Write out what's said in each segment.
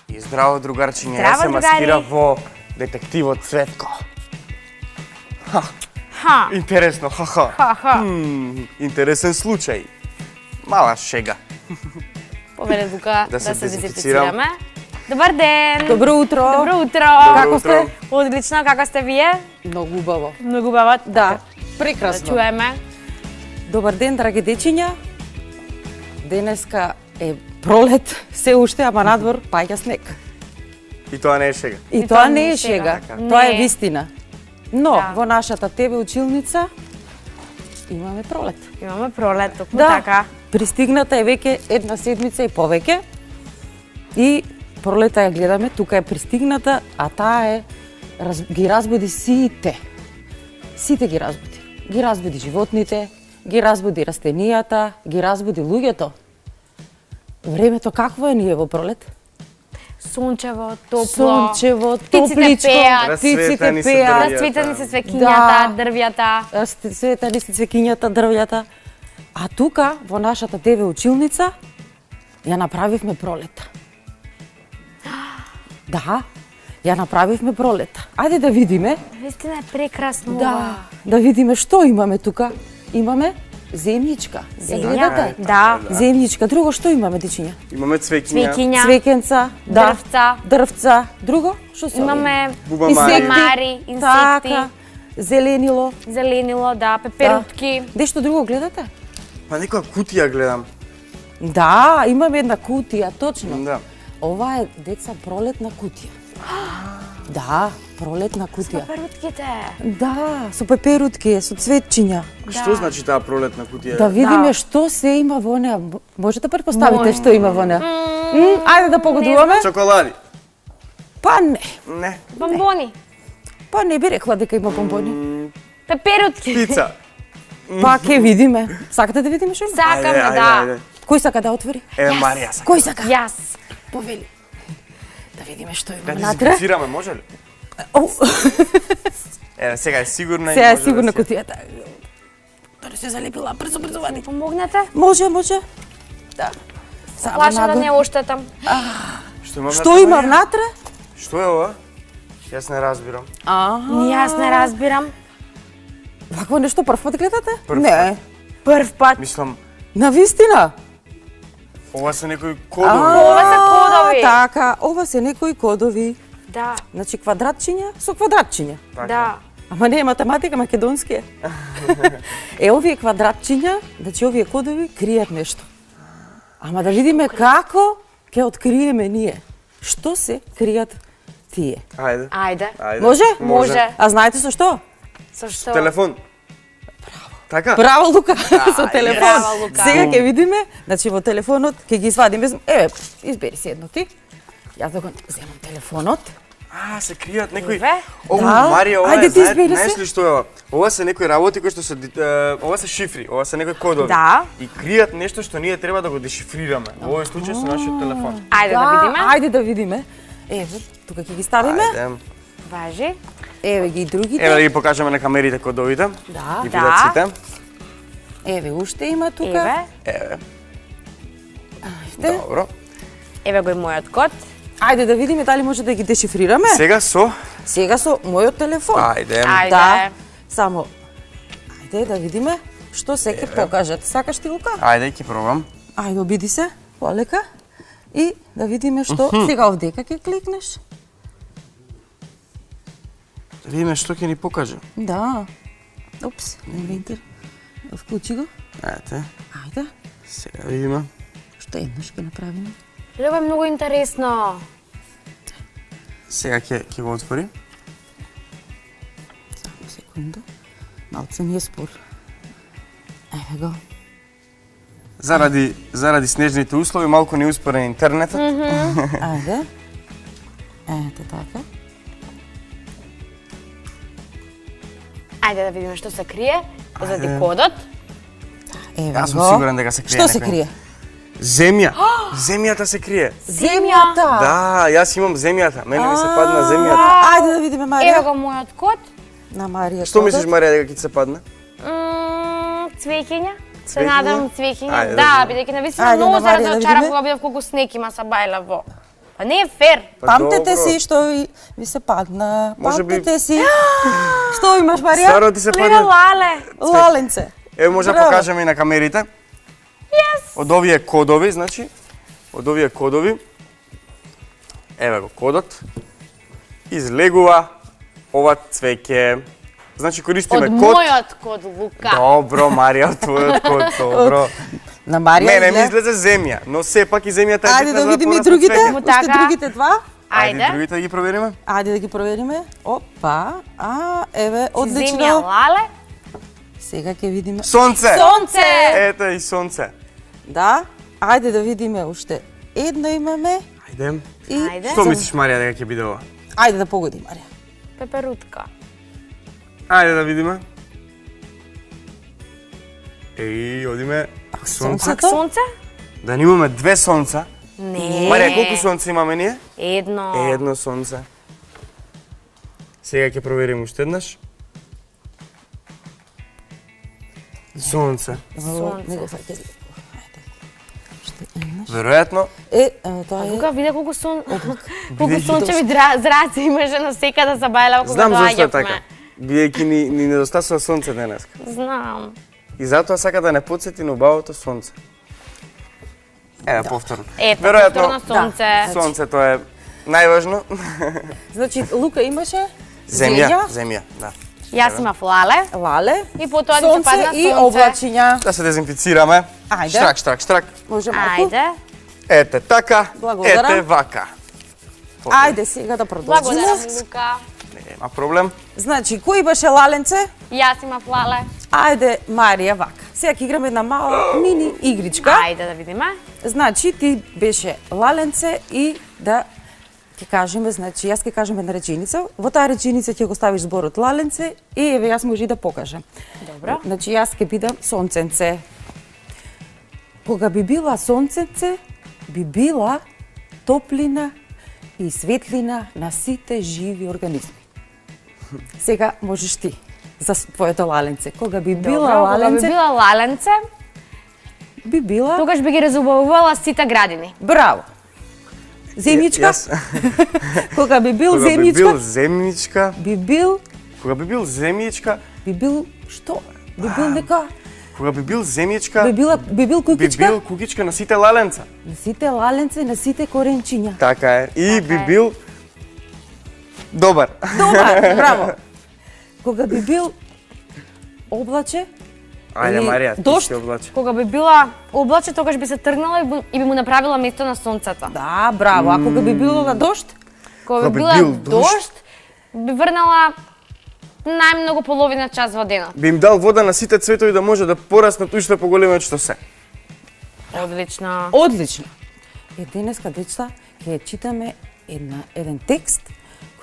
И здраво, другарчиња, Здраво, јас се другари. маскирав во детективот Цветко. Ха. Интересно, ха-ха. Ха-ха. Интересен случај. Мала шега. Повеле тука Да да се се дезинфицирам. дезинфицираме. Добар ден! Добро утро. Добро утро! Како сте? Одлично, како сте вие? Многу убаво. Многу убаво. Да, Да прекрасно. чуеме. Добар ден, драги дечиња. Денеска е пролет, се уште, ама надвор паѓа снег. И тоа не е шега. И тоа не е шега, тоа е Не. вистина. Но Да. во нашата ТВ училница имаме пролет. Имаме пролет, токму Да, така. пристигната е веќе една седмица и повеќе. И пролета ја гледаме, тука е пристигната, а таа е ги разбуди сите. Сите ги разбуди. Ги разбуди животните, ги разбуди растенијата, ги разбуди луѓето. Времето какво е ние во пролет? Сончево, топло. Сончево, Птиците топличко, пеат. птиците Расцветани се пеат, дрвја. Расцветани се свекињата, Да. дрвјата. светани се цвекињата, дрвјата. А тука, во нашата ТВ училница, ја направивме пролета. Да, ја направивме пролета. Ајде да видиме. Вистина е прекрасно ова. Да видиме што имаме тука. Имаме земјичка. Ја гледате? Да. Земјичка. Друго што имаме, дечиња? Имаме цвеќиња. Цвеќиња. Цвекенца, да. Дрвца. Дрвца. Друго? Што се? Имаме Бубамари. мари, инсекти, Така. Зеленило. зеленило, да, пеперутки. Дешто друго гледате? Па некоја кутија гледам. Да, имаме една кутија, точно. Да. Ова е, деца, пролетна кутија. Да, пролетна кутија. Пеперутките. Да, со пеперутки, со цветчиња. Што значи таа пролетна кутија? Да видиме Да. што се има во неа. Можете да претпоставите што има во неа? Ајде да погодуваме. Чоколади. Па не. Не. Бомбони. Па не би рекла дека има бомбони. Пеперутки. Пица. Па ќе видиме. Сакате да видиме што има? Сакаме, да. Кој сака да отвори? Еве Марија сака. Кој сака? Јас. Повели. Да видиме што Да има натре. дезинфицираме, може ли? Оу. Еве, сега е сигурна и Сега е може сигурна да си- кутијата. Да не се залепила, брзо, брзо вади. Помогнете? Може, може. Да. Само Плашам да нагоре. не оштетам. Што има Што внатре, има Марија? внатре? Што е ова? Јас не разбирам. Ни јас не разбирам. Вакво нешто прв пат гледате? Прв Не. Прв пат. Мислам, На вистина? ова се некои кодови. Ова се кодови. Така, ова се некои кодови. Да, Значи квадратчиња со квадратчиња. да. Ама не е математика, македонски е. Овие квадратчиња, значи овие кодови кријат нешто. Ама да видиме како ќе откриеме ние. Што се кријат тие? Ајде. Ајде. Ајде. Може? Може. А знаете со што? Со што? Телефон. Така? Браво, Лука, со телефон. Браво, Лука. Сега ќе видиме, значи во телефонот ќе ги извадиме. Еве, избери си едно ти. Јас да го земам телефонот. А, се кријат некои. Еве. О, Да. Марија, ова Ајде е, ти избери знаеш се. ли што е ова? Ова се некои работи кои што се ова се шифри, ова се некои кодови. Да. И кријат нешто што ние треба да го дешифрираме. Во овој случај со нашиот телефон. Ајде да видиме. Ајде да видиме. Еве, тука ќе ги ставиме. Ајде. Важи. Еве ги и другите. Еве да ги покажеме на камерите кодовите. Да. Ги Да. видат сите. Еве уште има тука. Еве. Еве. Ајде. Добро. Еве го и мојот код. Ајде да видиме дали може да ги дешифрираме. Сега со Сега со мојот телефон. Ајде. Ајде. Да. Само ајде да видиме што се ќе покажат. Сакаш ти, Лука? Ајде ќе пробам. Ајде обиди се полека и да видиме што сега овдека ќе кликнеш. Да видиме што ќе ни покаже. Да. Опс, инвентар. Вклучи го. Ајде. Ајде. Сега да видиме. Што еднаш ќе направиме? Ова е многу интересно. Сега ќе го отвори. Само секунда. Малце ни е спор. Еве го. Заради снежните услови малку не успорен интернетот. Ајде. Ете така. Ајде да видиме што се крие. Заради кодот. Еве Јас сум го. сигурен дека се крие Што се некој. крие? Земја. Земјата се крие. Земјата. Да, јас имам земјата. Мене ми се падна земјата. Ајде да видиме Марија. Ево го мојот код. На Марија. Што кодот. мислиш, Марија, дека ќе ти се падне? Цвеќиња. Се Цвеќиња? надам цвеќиња. Ајде, Да, да бидејќи навистина Ајде, многу на се Марија да разочарав видиме. кога видов колку снег има са бајла во. Па не е фер. Па Памтете добро. си што ви се падна. Може би- Памтете си. Што имаш, Марија? Стварно ти се Леле падна? лале. Лаленце. Ево може да Браво. покажеме и на камерите. Од овие кодови, значи, од овие кодови, еве го кодот, излегува ова цвеќе. Значи користиме Од код. мојот код Лука. Добро, Марија, од твојот код, добро. На Марија. Мене ми изле- излезе земја, но сепак и земјата е Ајде битна да за видиме и пораснат другите. цвеќе. Уште Така. другите два. Ајде, Ајде. другите да ги провериме. Ајде да ги провериме. Опа. Еве, Земја одлично. лале. Сега ќе видиме. Сонце! Сонце! Ето и сонце. Да. Ајде да видиме уште едно имаме Ајде. и Ајде. Што мислиш, Марија, дека ќе биде ова? ајде да погоди Марија. Пеперутка. Ајде да видиме. Еј, одиме. Сонце. сонце. Пак сонце? Да имаме две сонца. Не. Марија, колку сонце имаме ние? Едно. Едно сонце. Сега ќе провериме уште еднаш. Сонце. Сонце. Не го фаќа. Ајде. Уште еднаш. Веројатно, Тоа е Лука, виде колку колку сончеви зраци имаше на секаде са бајлава кога знам зашто е доаѓавме. така. Бидејќи ни недостасува сонце денес. Знам. И затоа сака да не потсети на убавото сонце. Еве повторно. Ето, Веројатно, повторно сонце. Сонцето е најважно. Значи Лука имаше Земја, да. Јас имав лале лале, и потоа ни се сонце падна и сонце. облачиња. Да се дезинфицираме. Ајде. Штрак, штрак, штрак. Може малку? Ајде. Ете така, Благодарам. ете вака. Ајде сега да продолжиме. Благодарам, Лука. Нема проблем. Значи, кој беше лаленце? Јас имав лале. Ајде, Марија, вака. Сега ќе играме една мала мини игричка. Ајде да видиме. Значи, ти беше лаленце и да ќе кажеме, значи, јас ќе кажем една реченица. Во таа реченица ќе го ставиш зборот лаленце и еве јас може и да покажам. Добро. Значи, јас ќе бидам сонценце. Кога би била сонценце, би била топлина и светлина на сите живи организми. Сега можеш ти за твоето лаленце. Кога би била Добро, кога би лаленце, била лаленце, би била... тогаш би ги разубавувала сите градини. Браво! Земјичка? Јас, Кога би бил кога би бил земјичка, земјичка, би бил... кога би бил земјичка, Би бил... Што? Би бил нека... кога би бил земјичка, Би бил би кукичка бил кукичка на сите лаленца. на сите лаленце, на сите коренчиња. Така е. И би е. бил добар. Добар, браво! Кога би бил облаче, Ајде, И Марија, ти дожд. си облаче. Кога би била облаче, тогаш би се тргнала и би му направила место на сонцето. да, браво, а кога би било на дожд, Кога Кога би би била бил дожд. дожд, би врнала најмногу половина час во денот. Би им дал вода на сите цветови да може да пораснат уште поголеми од што се. Одлично. одлично. И денеска, деца, ќе читаме еден текст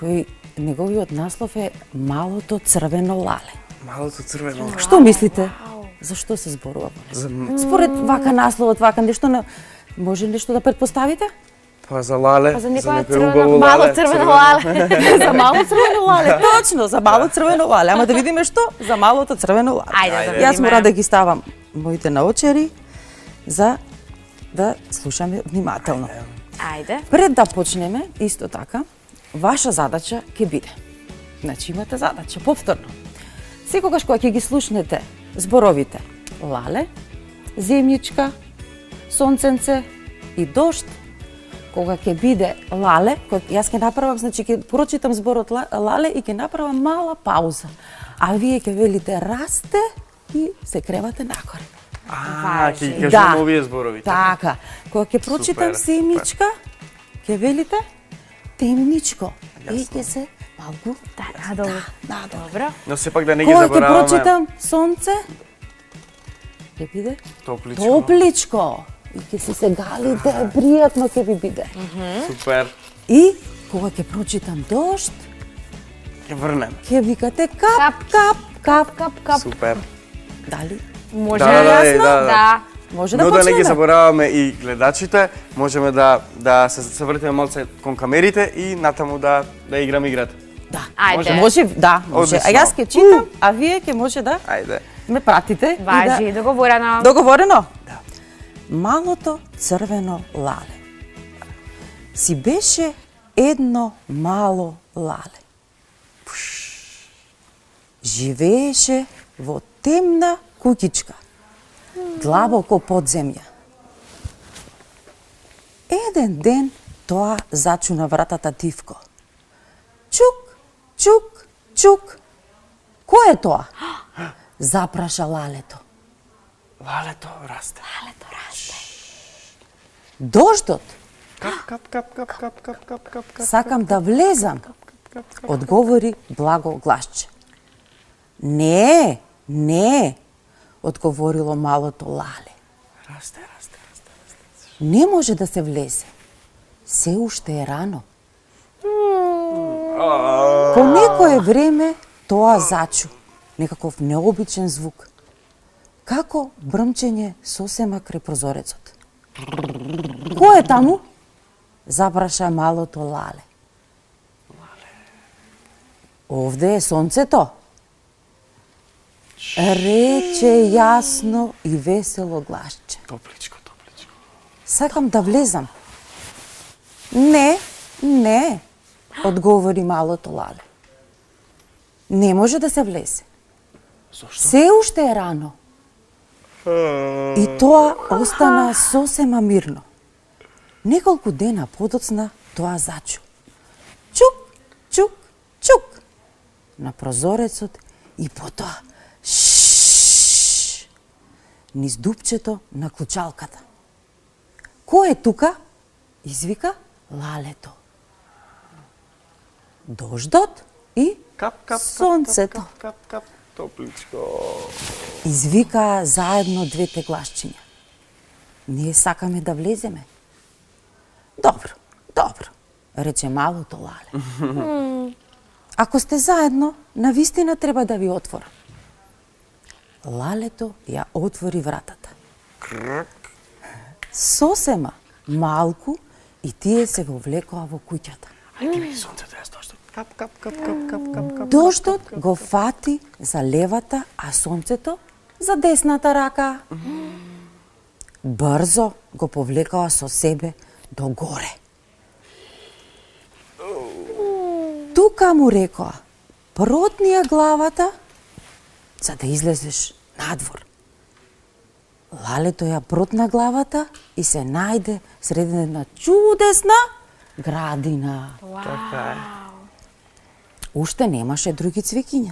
кој неговиот наслов е Малото црвено лале. Малото црвено. Што мислите? Зашто се зборува во него? За, Според вака насловот, вака нешто на... Може нешто да предпоставите? па за лале, Па за за некоја некој црвено, убаво мало лале. црвено лале. За мало црвено лале, точно, за мало црвено лале. Ама да видиме што за малото црвено лале. Ајде да Ајде. видиме. Јас мора да ги ставам моите наочари за да слушаме внимателно. Ајде. Пред да почнеме, исто така, ваша задача ќе биде. Значи имате задача, повторно. Секогаш кога ќе ги слушнете зборовите лале, земјичка, сонценце и дожд, кога ќе биде лале, јас ќе направам, значи ќе прочитам зборот лале и ќе направам мала пауза. А вие ќе велите расте и се кревате накоре. Ќе ги Да. кажуваме овие зборови. Така, кога ќе прочитам Супер, земјичка, ќе велите темничко. И ќе се малку Да, надолу. надолу. Добро. Но сепак да не ги Кога ќе забораваме. прочитам сонце, ќе биде Топличко. топличко. И ќе се галите, пријатно ќе ви биде. Супер. И кога ќе прочитам дожд, Ќе врнем. ќе викате Кап. кап, кап, кап, кап. Кап, кап. Супер. Дали? Може Да, да, јасно? да, да. Може да Но да не ги почнеме. забораваме и гледачите, можеме да се вртиме малце кон камерите и натаму да играме играта. Да. Ајде. Може, да, може. Одлично. А јас ќе читам, а вие ќе може да Ајде. ме пратите. и Важи, договорено. Договорено? Да. Малото црвено лале. Си беше едно мало лале. Живееше во темна куќичка, длабоко под земја. Еден ден тоа зачу на вратата тивко. Чук, чук, чук. Кој е тоа? Запраша лалето. Лалето расте. Дождот. Кап, кап, кап, кап, кап, кап, кап, кап, кап. Сакам да влезам, одговори благо гласче. Не, не, одговорило малото лале. Расте. Не може да се влезе. Се уште е рано. По некое време тоа зачу, некаков необичен звук. Како брмчење сосема крај прозорецот. Кој е таму? Запраша малото лале. Овде е сонцето. Рече јасно и весело гласче. Топличко. Сакам да влезам. Не, не, одговори малото лале. Не може да се влезе. Зошто? Се уште е рано. И тоа остана сосема мирно. Неколку дена подоцна тоа зачу. Чук, чук, чук. На прозорецот и потоа шш низ дупчето на клучалката. Кој е тука? Извика лалето. Дождот и сонцето. Кап, топличко. Извикаа заедно двете гласчиња. Ние сакаме да влеземе. Добро, рече малото лале. Ако сте заедно, навистина треба да ви отворам. Лалето ја отвори вратата. Сосема малку и тие се вовлекоа во куќата. Ајде ми сонцето, јас дождот. Кап. Дождот го фати за левата, а сонцето за десната рака. Брзо го повлекаа со себе до горе. Тука му рекоа, протни ја главата за да излезеш надвор. Лалето ја протна главата и се најде сред една чудесна градина. Така е. Уште немаше други цвекиња.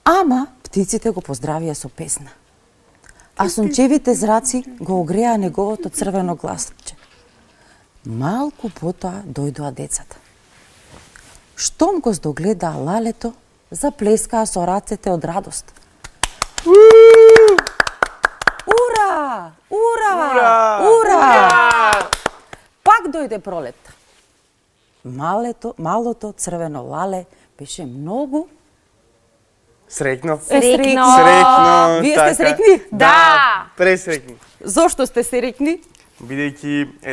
Ама птиците го поздравија со песна. А сончевите зраци го огреа неговото црвено гласче. Малку потоа дојдоа децата. Штом го здогледаа лалето, заплескаа со рацете од радост. Ура! Пак дојде пролетта. Малото црвено лале беше многу Среќно. Среќно. Среќно. Вие така. сте среќни? Да. Пресреќни. Зошто сте среќни? Бидејќи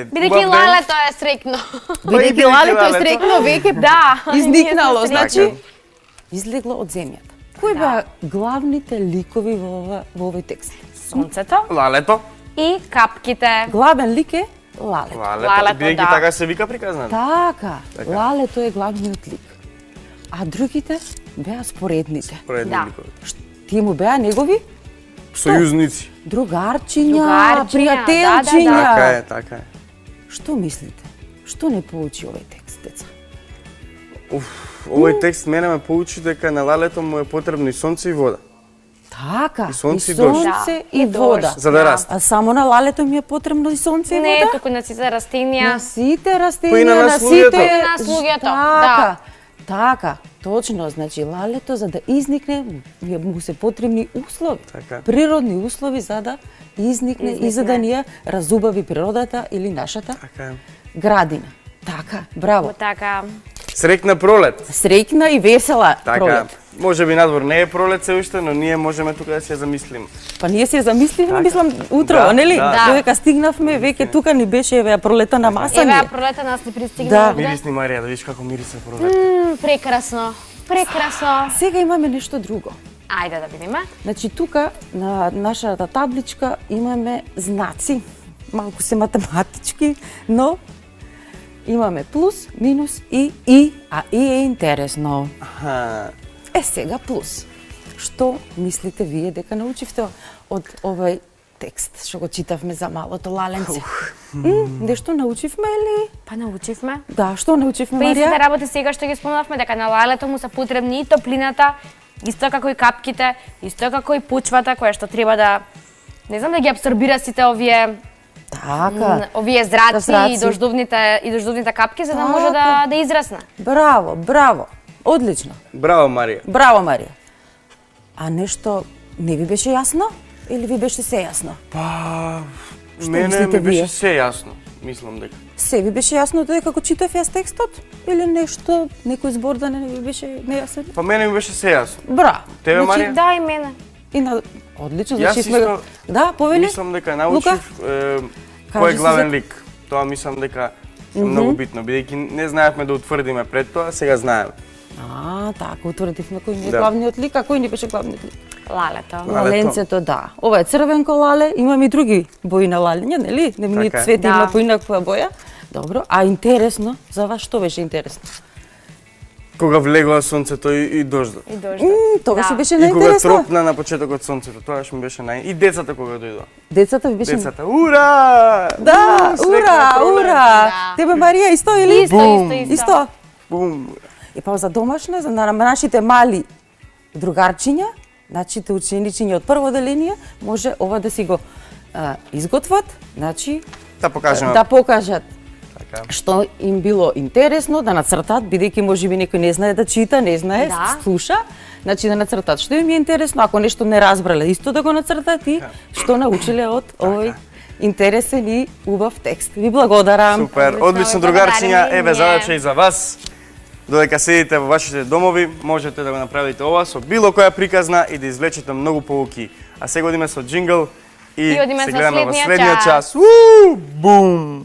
Бидејќи лалето е среќно. Бидејќи лалето е среќно, веќе Да. изникнало, ние сме значи Така. излегло од земјата. Кои беа главните ликови во овој текст? Сонцето Лалето. и капките. Главен лик е лалето. Лалето, Бидејќи да. така се вика приказната. Така, Така. лалето е главниот лик. А другите беа споредните. Поредни Да. ликови. Тие му беа негови Сојузници. другарчиња, Другарчиња, пријателчиња. Така е. Што мислите? Што не поучи овој текст, деца? Овој текст мене ме поучи дека на лалето му е потребно и сонце и вода. Така, И сонце и дожд. сонце Да, и и вода. дожд. За да расте. А само на лалето ми е потребно и сонце и Не, вода? туку на сите растенија. На сите растенија, Па и на на нас сите... луѓето. И на нас луѓето, Така, така, точно, значи лалето за да изникне му се потребни услови. Така. Природни услови за да изникне и за да ни ја разубави природата или нашата Така е. градина. Така, браво. Така. Среќна пролет. Среќна и весела Така. пролет. Може би надвор не е пролет се уште, но ние можеме тука да се замислиме. Па ние се замисливме, Така. мислам, утро, Да, нели? да. Додека стигнавме, веќе тука ни беше еве пролета на маса. Еве, ни. пролета нас ни пристигна Да. овде. Мирисни Марија, да видиш како мирисе пролет. Прекрасно. Прекрасно. Сега имаме нешто друго. Ајде да видиме. Значи тука на нашата табличка имаме знаци. Малку се математички, но имаме плюс, минус и, а и е интересно. Аха. Сега плюс. Што мислите вие дека научивте од овој текст што го читавме за малото лаленце? Нешто научивме или? Па научивме. Да, што научивме, Па истите Марија? работи сега што ги спомнавме, дека на лалето му се потребни и топлината, исто како и капките, исто како и почвата која што треба да не знам да ги абсорбира сите овие Така. овие зраци Зраци. и дождовните капки за да може Така. да израсне. Браво, браво. Одлично. Браво, Марија. Браво, Марија. А нешто не ви беше јасно? Или ви беше се јасно? Па, Што мене мислите ми беше вие? се јасно, мислам дека. Се ви беше јасно додека го читав јас текстот? Или нешто, некој збор да не ви беше нејасен? Па мене ми беше се јасно. Браво. Тебе, Марија? Да, и мене. И на... Одлично, Јас значи сме... исто Да, повели? Мислам дека научив кој Кажи е се главен за- лик. Тоа мислам дека е многу битно, бидејќи не знаевме да утврдиме пред тоа, сега знаеме. Така, утврдивме кој ни е Да. главниот лик, а кој ни беше главниот лик? Лалето. Лаленцето, да. Ова е црвенко лале, имаме и други бои на лалење, нели? Не ми Така е. цвете Да. има поинаква боја. Добро, а интересно, за вас што беше интересно? Кога влегува сонцето и дождот. И дождот. Тогаш Да. беше И кога најинтересно. тропна на почетокот сонцето, тогаш ми беше И децата кога дојдоа. Децата ви беше... Децата, ура! Да, Среќна ура, пролет! ура! Да. Тебе, Марија, исто или? Исто, Бум. исто. Исто. Бум! И па за домашно, за нашите мали другарчиња, значите ученичиња од прво деление, може ова да си го изготват, значи Да покажеме. да покажат Така. што им било интересно, да нацртат, бидејќи можеби некој не знае да чита, не знае, Да. слуша, значи да нацртат што им е интересно, ако нешто не разбрале, исто да го нацртат и што научиле од овој интересен и убав текст. Ви благодарам. Супер, Одлично, одлично ви другарчиња, благодариме и еве ние. задача и за вас. Додека седите во вашите домови, можете да го направите ова со било која приказна и да извлечете многу поуки. А сега одиме со джингл и И одиме се за гледаме во следниот следниот час. час. Бум!